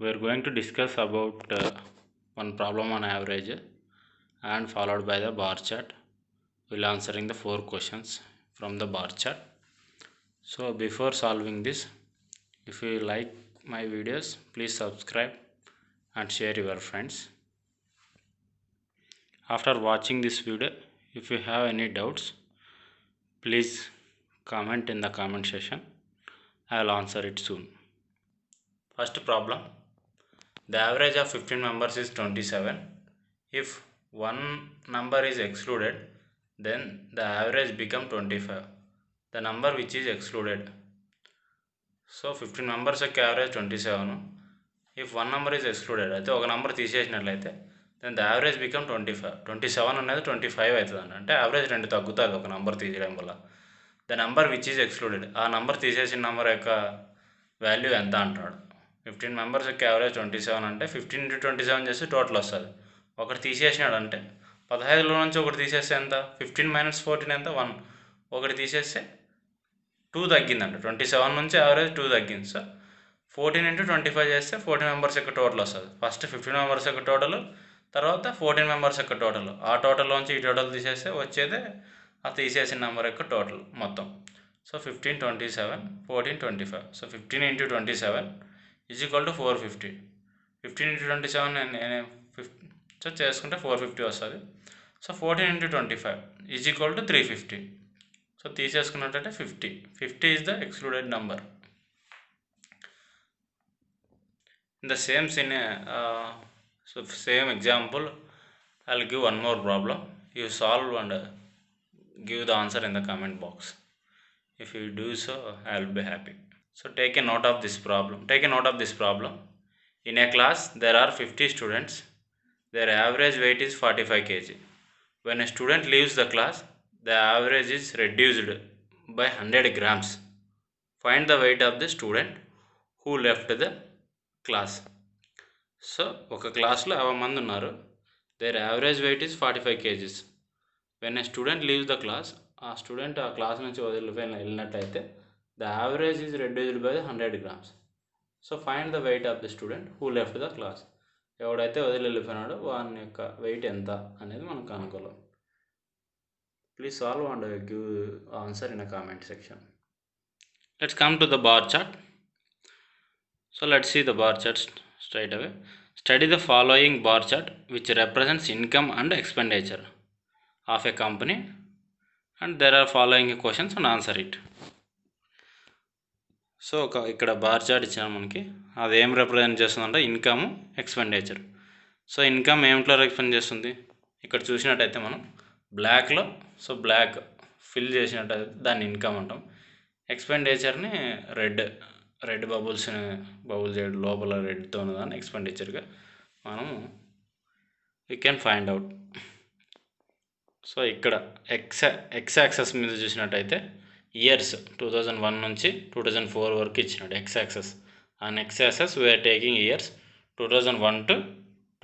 We are going to discuss about one problem on average and followed by the bar chart. We'll answering the 4 questions from the bar chart. So before solving this, if you like my videos, please subscribe and share your friends. After watching this video, if you have any doubts, please comment in the comment section. I will answer it soon. First problem. The average of 15 members is 27. If one number is excluded, then the average become 25. The number which is excluded. So 15 members యొక్క average 27. If one number is excluded, అయితే ఒక number తీసేసినట్లయితే then the average become 25. 27 అనేది 25 అవుతుంది అంటే average 2 తగ్గుతుంది ఒక number తీసేయడం వల్ల. The number which is excluded, ఆ నెంబర్ తీసేసిన నెంబర్ యొక్క వాల్యూ ఎంత అంటున్నాడు. 15 మెంబర్స్ యొక్క యావరేజ్ 27 అంటే 15 into 27 చేస్తే టోటల్ వస్తుంది. ఒకటి తీసేసినాడు అంటే 15లో నుంచి ఒకటి తీసేస్తే ఎంత, 15 - 14 ఎంత, 1. ఒకటి తీసేస్తే 2 తగ్గిందంట. 27 నుంచి యావరేజ్ 2 తగ్గింది. సో 14 into 25 చేస్తే 14 మెంబర్స్ యొక్క టోటల్ వస్తుంది. ఫస్ట్ 15 మెంబర్స్ యొక్క టోటల్, తర్వాత 14 మెంబర్స్ యొక్క టోటల్. ఆ టోటల్లోంచి ఈ టోటల్ తీసేస్తే వచ్చేదే ఆ తీసేసిన నెంబర్ యొక్క టోటల్ మొత్తం. So 15, 27, 14, 25. So 15 into 27 is equal to 450. 15 into 27 so చేసుకుంటే 450 వస్తుంది. So 14 into 25 is equal to 350. So తీసేసుకున్నట్టయితే 50 is the excluded number. In the same same example, I'll give one more problem. You solve and give the answer in the comment box. If you do so, I'll be happy. So take a note of this problem. In a class, there are 50 students. Their average weight is 45 kg. When a student leaves the class, the average is reduced by 100 grams. Find the weight of the student who left the class. So ఒక క్లాస్లో 50 మంది ఉన్నారు. Their average weight is 45 kgs. When a student leaves the class, ఆ student ఆ class నుంచి వెళ్ళినట్టయితే the average is reduced by 100 grams. So find the weight of the student who left the class. ఎవడైతే వెళ్ళిపోయినాడో వాని యొక్క వెయిట్ ఎంత అనేది మనం కనుక్కోవాలి. Please solve and give answer in a comment section. Let's come to the bar chart. So let's see the bar chart straight away. Study the following bar chart which represents income and expenditure of a company, and there are following questions and answer it. So ఇక్కడ bar chart ఇచ్చాను మనకి. అది ఏం represent చేస్తుందంటే income, expenditure. So income ఏమిట్లో represent చేస్తుంది, ఇక్కడ చూసినట్టయితే మనం బ్లాక్లో, సో బ్లాక్ ఫిల్ చేసినట్టయితే దాన్ని ఇన్కమ్ అంటాం. ఎక్స్పెండిచర్ని రెడ్ బబుల్ చేయడం లోపల రెడ్తో ఉన్నదాన్ని ఎక్స్పెండిచర్గా మనము we can find out. So ఇక్కడ ఎక్స్ యాక్సెస్ మీద చూసినట్టయితే ఇయర్స్ 2001 నుంచి 2004 వరకు ఇచ్చినాడు ఎక్స్ యాక్సెస్. ఆ X axis we are taking years 2001 to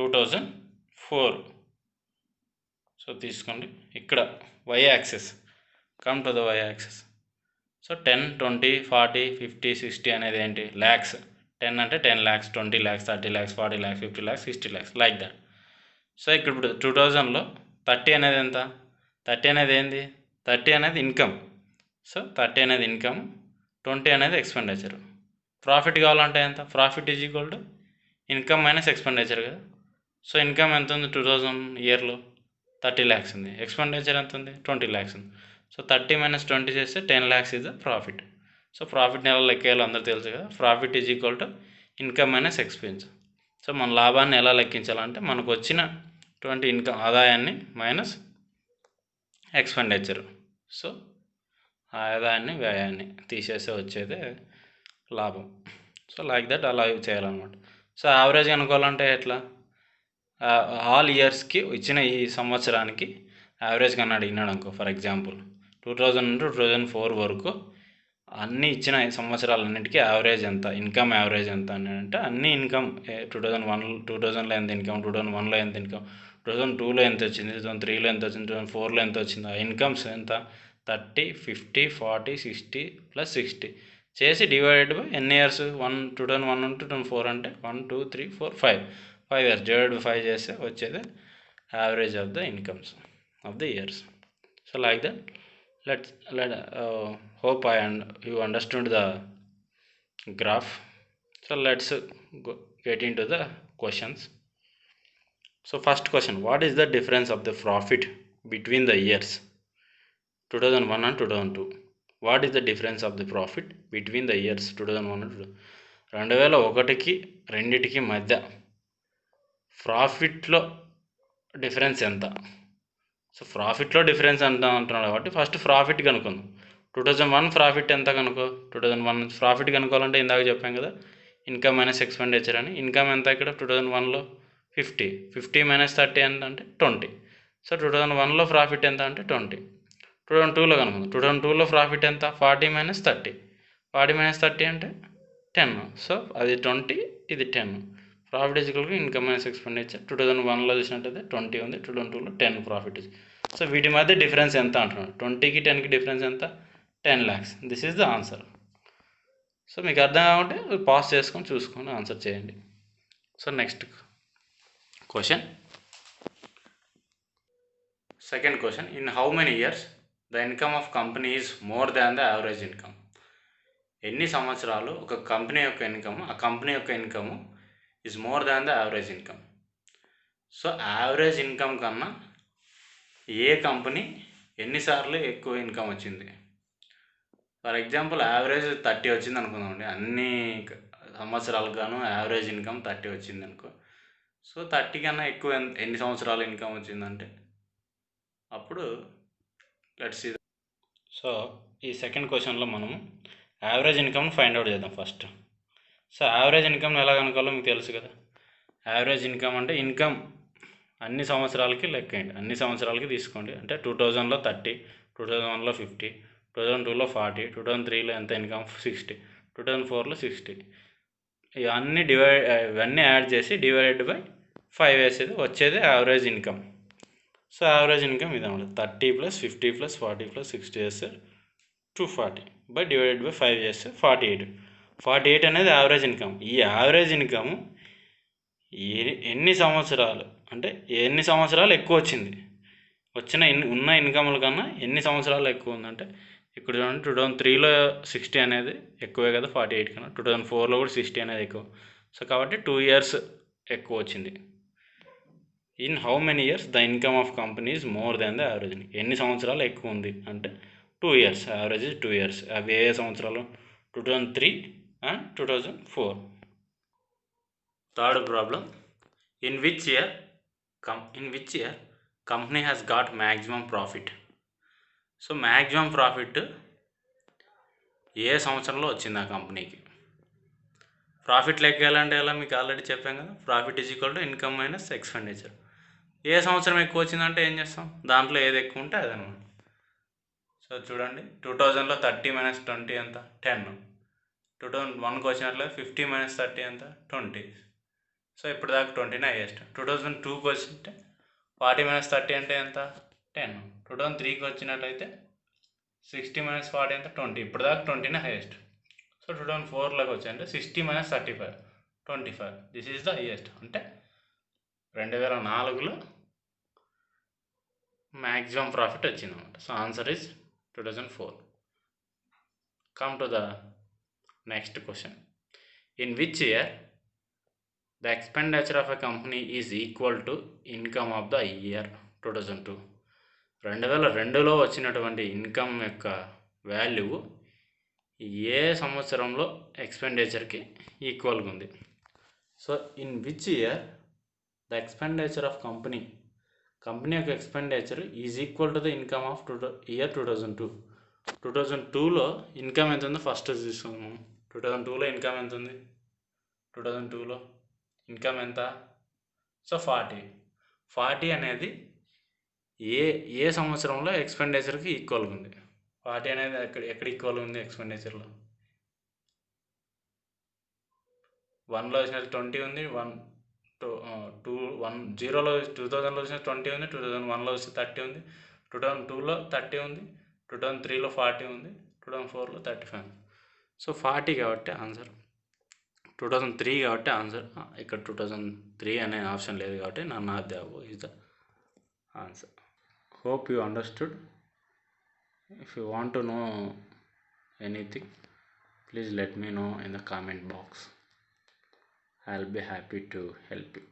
2004. So తీసుకోండి. ఇక్కడ Y axis, come to the Y axis. So 10, 20, 40, 50, 60 అనేది ఏంటి, ల్యాక్స్. 10 అంటే 10 lakhs, 20 lakhs, 30 lakhs, 40 lakhs, 50 lakhs, 60 lakhs, like that. So ఇక్కడ ఇప్పుడు 2000లో 30 అనేది ఎంత, 30 అనేది ఏంది, 30 అనేది ఇన్కమ్. సో 30 అనేది ఇన్కమ్, 20 అనేది ఎక్స్పెండిచర్. ప్రాఫిట్ కావాలంటే ఎంత, profit is equal to income minus expenditure కదా. సో ఇన్కమ్ ఎంత ఉంది 2000 ఇయర్లో, 30 lakhs ఉంది. ఎక్స్పెండిచర్ ఎంత ఉంది, 20 lakhs ఉంది. సో 30 - 20 చేస్తే 10 lakhs is the profit. So ప్రాఫిట్ని ఎలా లెక్కేయాలో అందరూ తెలుసు కదా. Profit is equal to income minus expense. So మన లాభాన్ని ఎలా లెక్కించాలంటే మనకు వచ్చినటువంటి ఇన్కమ్ ఆదాయాన్ని మైనస్ ఎక్స్పెండిచర్. సో ఆదాయాన్ని వ్యయాన్ని తీసేస్తే వచ్చేదే లాభం. సో లైక్ దట్ అలా చేయాలన్నమాట. సో యావరేజ్ అనుకోవాలంటే ఎట్లా, ఆల్ ఇయర్స్కి ఇచ్చిన ఈ సంవత్సరానికి యావరేజ్ కన్నా అడిగినాడు అనుకో. ఫర్ ఎగ్జాంపుల్ 2000 నుండి 2004 వరకు అన్ని ఇచ్చిన సంవత్సరాలన్నింటికీ యావరేజ్ ఎంత, ఇన్కమ్ యావరేజ్ ఎంత అని అంటే అన్ని ఇన్కమ్ 2000లో ఎంత ఇన్కమ్, 2001లో ఎంత ఇన్కమ్, 2002లో ఎంత వచ్చింది, 2003లో ఎంత వచ్చింది, 2004లో ఎంత వచ్చింది, ఆ ఇన్కమ్స్ ఎంత 30, 50, 40, 60 + 60 చేసి డివైడెడ్ బై ఎన్ని ఇయర్స్ 2001 నుండి 2004 అంటే 1 2 3 4 5 ఇయర్స్ డివైడెడ్ బై 5 చేస్తే వచ్చేది average of the incomes of the years. So like that let hope you understood the graph. So let's get into the questions. So first question, what is the difference of the profit between the years 2001 and 2002? What is the difference of the profit between the years 2001 and 2001కి రెండిటికి మధ్య ప్రాఫిట్లో difference ఎంత? So ప్రాఫిట్లో difference ఎంత అంటున్నాడు కాబట్టి first profit కనుక్కుందాం. 2001 profit ఎంత కనుక్కో. 2001 profit కనుక్కోవాలంటే ఇందాక చెప్పాం కదా, ఇన్కమ్ మైనస్ ఎక్స్పెండిచర్ అని. ఇన్కమ్ ఎంత ఇక్కడ 2001లో 50 మైనస్ 30 ఎంత అంటే 20. సో 2001లో ప్రాఫిట్ ఎంత అంటే 20. 2002లో కనుక్కుందాం. 2002లో ప్రాఫిట్ ఎంత 40 మైనస్ 30. 40 మైనస్ 30 అంటే 10. సో అది 20, ఇది 10. ప్రాఫిట్ ఈక్వల్గా ఇన్కమ్ మైనస్ ఎక్స్పెండిచర్. 2001లో చూసినట్టయితే 20 ఉంది, 2002లో 10 ప్రాఫిట్. సో వీటి మధ్య డిఫరెన్స్ ఎంత అంటున్నాడు. 20కి 10కి డిఫరెన్స్ ఎంత? 10 lakhs. This is the answer. So మీకు అర్థం కాకుంటే పాస్ చేసుకొని చూసుకొని ఆన్సర్ చేయండి. So next question, second question, in how many years the income of company is more than the average income? ఎన్ని సంవత్సరాలు ఒక కంపెనీ యొక్క ఇన్కమ్, ఆ కంపెనీ యొక్క income is more than the average income. So average income కన్నా ఏ company ఎన్నిసార్లు ఎక్కువ income వచ్చింది? ఫర్ ఎగ్జాంపుల్ యావరేజ్ 30 వచ్చింది అనుకుందామండి, అన్ని సంవత్సరాలకు గాను యావరేజ్ ఇన్కమ్ 30 వచ్చింది అనుకో. సో 30 కన్నా ఎక్కువ ఎన్ని సంవత్సరాలు ఇన్కమ్ వచ్చిందంటే అప్పుడు లెట్స్ సీ. సో ఈ సెకండ్ క్వశ్చన్లో మనము యావరేజ్ ఇన్కమ్ని ఫైండ్ అవుట్ చేద్దాం ఫస్ట్. సో యావరేజ్ ఇన్కమ్ని ఎలా కనుక్కోవాలో మీకు తెలుసు కదా. యావరేజ్ ఇన్కమ్ అంటే ఇన్కమ్ అన్ని సంవత్సరాలకి లెక్కేయండి, అన్ని సంవత్సరాలకి తీసుకోండి. అంటే 2000లో 30, 2001లో 50, 2002లో 40, 2003లో ఎంత ఇన్కమ్ 60, 2004లో 60. ఇవన్నీ యాడ్ చేసి డివైడెడ్ బై 5 వేసేది వచ్చేది average income. So average income ఇదన్నమాట. 30 + 50 + 40 + 60 చేస్తే 240 బై డివైడెడ్ బై 5 చేస్తే 48 అనేది యావరేజ్ ఇన్కమ్. ఈ యావరేజ్ ఇన్కమ్ ఎన్ని సంవత్సరాలు అంటే ఎన్ని సంవత్సరాలు ఎక్కువ వచ్చింది, ఉన్న ఇన్కమ్ల కన్నా ఎన్ని సంవత్సరాలు ఎక్కువ ఉందంటే ఇక్కడ చూడండి, 2003లో 60 అనేది ఎక్కువే కదా 48 కన్నా. 2004లో కూడా 60 అనేది ఎక్కువ. సో కాబట్టి 2 years ఎక్కువ వచ్చింది. In how many years the income of company is more than the average? ఎన్ని సంవత్సరాలు ఎక్కువ ఉంది అంటే 2 years. Average 2 years. అవి ఏ సంవత్సరాలు? 2003 and 2004. Third problem, in which year company has got maximum profit? So maximum profit ఏ సంవత్సరంలో వచ్చింది ఆ కంపెనీకి? ప్రాఫిట్ లెక్కేయాలంటే ఎలా మీకు ఆల్రెడీ చెప్పాం కదా, profit is equal to income minus expenditure. ఏ సంవత్సరం ఎక్కువ వచ్చిందంటే ఏం చేస్తాం, దాంట్లో ఏది ఎక్కువ ఉంటే అదనమాట. సో చూడండి, 2000లో 30 - 20 ఎంత? 10. 2001కి వచ్చినట్లయితే 50 - 30 ఎంత? 20. సో ఇప్పుడు దాకా 20నే హైయెస్ట్. 2002కి వచ్చింటే 40 - 30 అంటే ఎంత? 10. 2003కి వచ్చినట్లయితే 60 - 40 ఎంత? 20. ఇప్పుడు దాకా 20నే హైయెస్ట్. సో 2004లోకి వచ్చాయంటే 60 - 35 25. This is the highest. అంటే 2004లో మ్యాక్సిమం ప్రాఫిట్ వచ్చిందన్నమాట. So answer is 2004. Come to the next question, in which year the expenditure of a company is equal to income of the year 2002? 2002లో వచ్చినటువంటి income యొక్క value ఏ సంవత్సరంలో ఎక్స్పెండిచర్కి ఈక్వల్గా ఉంది? So in which year the expenditure of company యొక్క expenditure is equal to the income of year 2002. 2002లో ఇన్కమ్ ఎంత ఉందో ఫస్ట్ తీసుకుందాం. 2002లో ఇన్కమ్ ఎంత ఉంది? 2002లో ఇన్కమ్ ఎంత? సో 40 అనేది ఏ సంవత్సరంలో ఎక్స్పెండిచర్కి ఈక్వల్గా ఉంది? 40 అనేది ఎక్కడ ఈక్వల్గా ఉంది ఎక్స్పెండిచర్లో? 1లో వచ్చిన 20 ఉంది, 2000లో వచ్చిన 20 ఉంది, 2001లో వచ్చి 30 ఉంది, 2002లో 30 ఉంది, 2003లో 40 ఉంది, 2004లో 35. సో 40 కాబట్టి ఆన్సర్ 2003 కాబట్టి ఆన్సర్ ఇక్కడ 2003 అనే ఆప్షన్ లేదు కాబట్టి none of the above is the answer. Hope you understood. If you want to know anything, please let me know in the comment box. I'll be happy to help you.